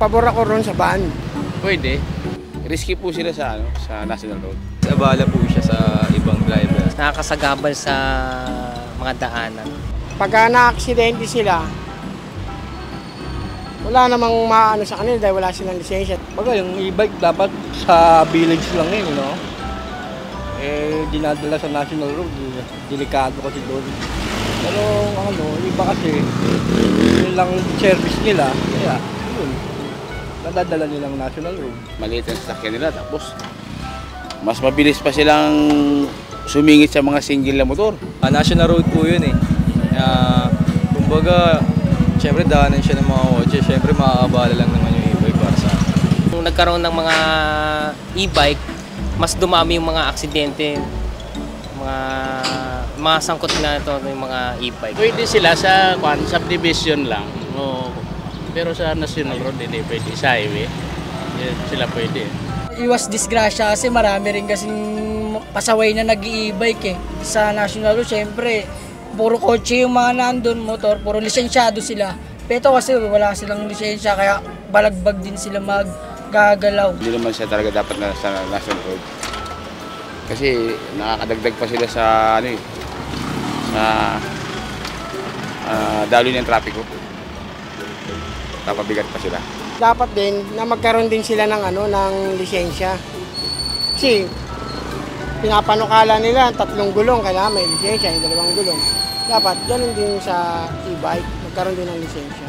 Pabor ako ron sa ban. Pwede. Risky po sila sa National Road. Abala po siya sa ibang driver. Nakakasagabal sa mga daanan. Pagka na-aksidente sila, wala namang maano sa kanila dahil wala silang lisensya. Baga yung e-bike dapat sa village lang yun, no? Dinadala sa National Road, delikado kasi doon. Pero iba kasi, yun lang service nila, kaya yun, nadadala nilang National Road. Maliit ang sasakyan nila, tapos mas mabilis pa silang sumingit sa mga single na motor. National Road po yun eh. Kumbaga, syempre daanan siya ng mga kotse, syempre maaabala lang naman yung e-bike para sa akin. Kung nagkaroon ng mga e-bike, mas dumami yung mga aksidente, mga sangkot na ito yung mga e-bike. Pwede sila sa subdivision lang, pero sa National Road hindi pwede, sa highway. Sila pwede. Iwas disgrasya kasi marami rin kasing pasaway na nag-i-bike eh. Sa National Road, syempre, puro kotse yung mga nandun, motor, puro lisensyado sila. Pero kasi wala silang lisensya, kaya balagbag din sila maggagalaw. Hindi naman siya talaga dapat na sa National Road. Kasi nakakadagdag pa sila sa daloy ng trapiko. Papabigat pa sila. Dapat din na magkaroon din sila ng lisensya. Kasi pinapanukala nila 3 gulong, kailangan may lisensya, yung 2 gulong. Dapat ganun din sa e-bike, magkaroon din ng lisensya.